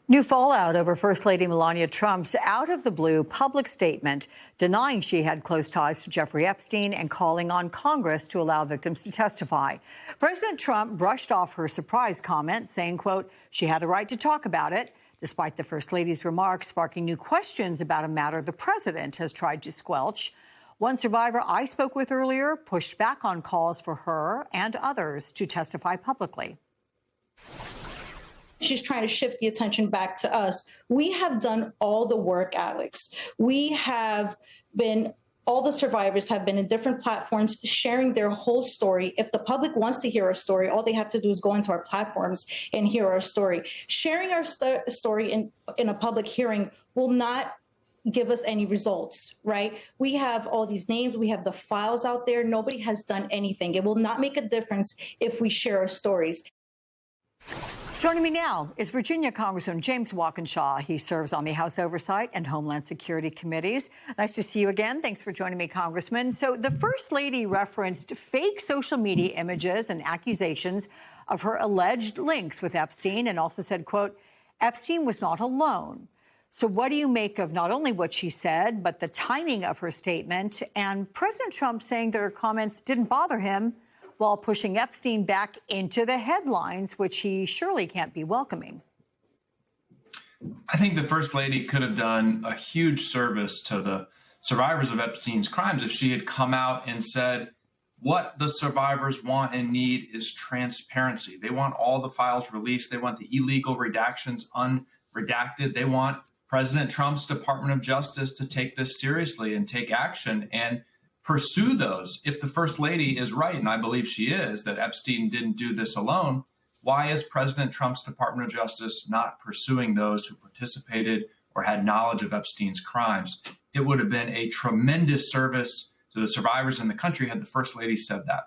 New fallout over First Lady Melania Trump's out-of-the-blue public statement denying she had close ties to Jeffrey Epstein and calling on Congress to allow victims to testify. President Trump brushed off her surprise comment, saying, quote, she had a right to talk about it, despite the First Lady's remarks sparking new questions about a matter the president has tried to squelch. One survivor I spoke with earlier pushed back on calls for her and others to testify publicly. She's trying to shift the attention back to us. We have done all the work, Alex. All the survivors have been in different platforms sharing their whole story. If the public wants to hear our story, all they have to do is go into our platforms and hear our story. Sharing our story in a public hearing will not give us any results, right? We have all these names. We have the files out there. Nobody has done anything. It will not make a difference if we share our stories. Joining me now is Virginia Congressman James Walkinshaw. He serves on the House Oversight and Homeland Security Committees. Nice to see you again. Thanks for joining me, Congressman. So the First Lady referenced fake social media images and accusations of her alleged links with Epstein and also said, quote, Epstein was not alone. So what do you make of not only what she said, but the timing of her statement and President Trump saying that her comments didn't bother him while pushing Epstein back into the headlines, which he surely can't be welcoming? I think the First Lady could have done a huge service to the survivors of Epstein's crimes if she had come out and said, what the survivors want and need is transparency. They want all the files released. They want the illegal redactions unredacted. They want President Trump's Department of Justice to take this seriously and take action and pursue those. If the First Lady is right, and I believe she is, that Epstein didn't do this alone, why is President Trump's Department of Justice not pursuing those who participated or had knowledge of Epstein's crimes? It would have been a tremendous service to the survivors in the country had the First Lady said that.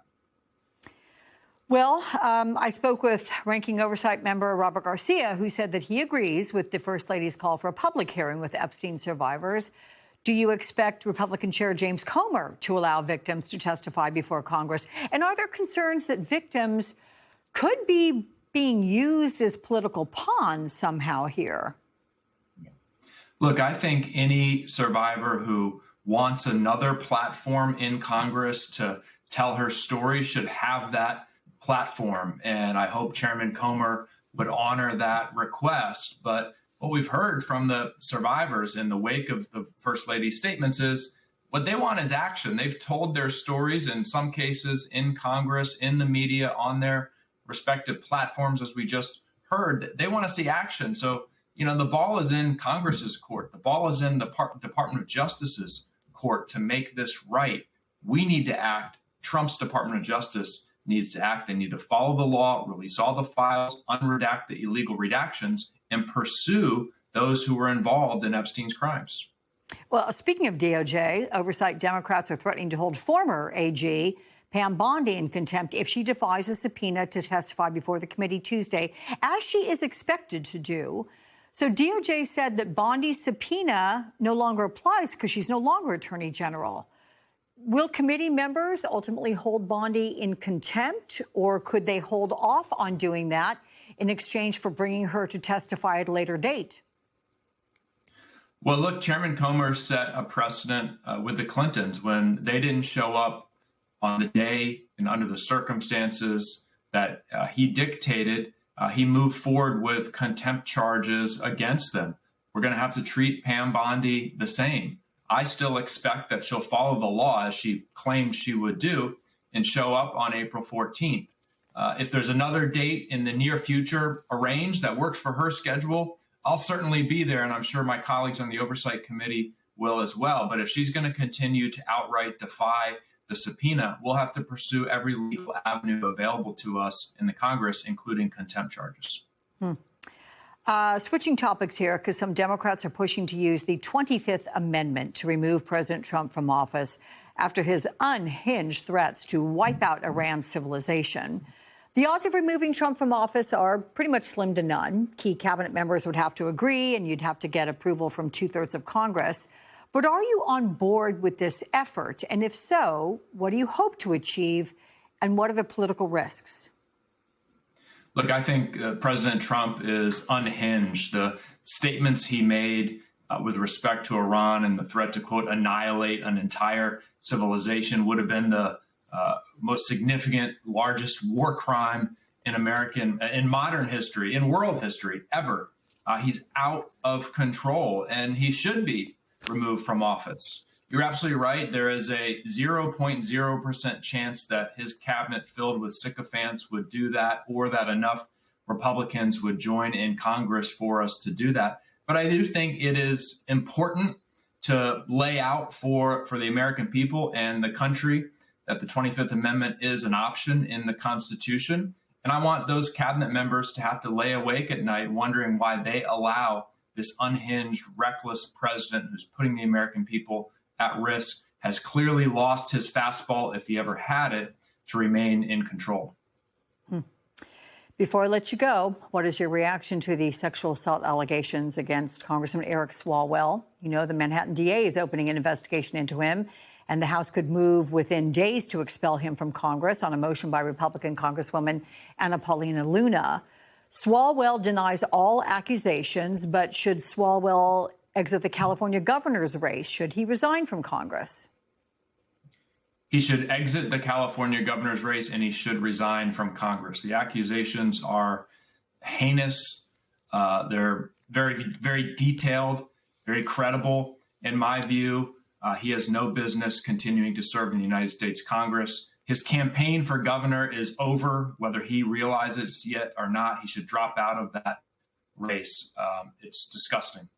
Well, I spoke with Ranking Oversight member Robert Garcia, who said that he agrees with the First Lady's call for a public hearing with Epstein survivors. Do you expect Republican Chair James Comer to allow victims to testify before Congress? And are there concerns that victims could be being used as political pawns somehow here? Look, I think any survivor who wants another platform in Congress to tell her story should have that platform. And I hope Chairman Comer would honor that request. But what we've heard from the survivors in the wake of the First Lady's statements is what they want is action. They've told their stories in some cases in Congress, in the media, on their respective platforms, as we just heard. They want to see action. So, the ball is in Congress's court. The ball is in the Department of Justice's court to make this right. We need to act. Trump's Department of Justice needs to act. They need to follow the law, release all the files, unredact the illegal redactions, and pursue those who were involved in Epstein's crimes. Well, speaking of DOJ, oversight Democrats are threatening to hold former AG Pam Bondi in contempt if she defies a subpoena to testify before the committee Tuesday, as she is expected to do. So DOJ said that Bondi's subpoena no longer applies because she's no longer Attorney General. Will committee members ultimately hold Bondi in contempt, or could they hold off on doing that in exchange for bringing her to testify at a later date? Well, look, Chairman Comer set a precedent with the Clintons when they didn't show up on the day and under the circumstances that he dictated. He moved forward with contempt charges against them. We're going to have to treat Pam Bondi the same. I still expect that she'll follow the law as she claimed she would do and show up on April 14th. If there's another date in the near future arranged that works for her schedule, I'll certainly be there, and I'm sure my colleagues on the Oversight Committee will as well. But if she's going to continue to outright defy the subpoena, we'll have to pursue every legal avenue available to us in the Congress, including contempt charges. Switching topics here, because some Democrats are pushing to use the 25th Amendment to remove President Trump from office after his unhinged threats to wipe out Iran's civilization. The odds of removing Trump from office are pretty much slim to none. Key cabinet members would have to agree, and you'd have to get approval from 2/3 of Congress. But are you on board with this effort? And if so, what do you hope to achieve, and what are the political risks? Look, I think President Trump is unhinged. The statements he made with respect to Iran and the threat to, quote, annihilate an entire civilization would have been the most significant, largest war crime in modern history, in world history ever. He's out of control, and he should be removed from office. You're absolutely right. There is a 0.0% chance that his cabinet filled with sycophants would do that, or that enough Republicans would join in Congress for us to do that. But I do think it is important to lay out for the American people and the country that the 25th Amendment is an option in the Constitution. And I want those cabinet members to have to lay awake at night wondering why they allow this unhinged, reckless president who's putting the American people at risk, has clearly lost his fastball, if he ever had it, to remain in control. Before I let you go, what is your reaction to the sexual assault allegations against Congressman Eric Swalwell? You know, the Manhattan DA is opening an investigation into him, and the House could move within days to expel him from Congress on a motion by Republican Congresswoman Anna Paulina Luna. Swalwell denies all accusations, but should Swalwell exit the California governor's race? Should he resign from Congress? He should exit the California governor's race, and he should resign from Congress. The accusations are heinous. They're very, very detailed, very credible. In my view, he has no business continuing to serve in the United States Congress. His campaign for governor is over, whether he realizes yet or not. He should drop out of that race. It's disgusting.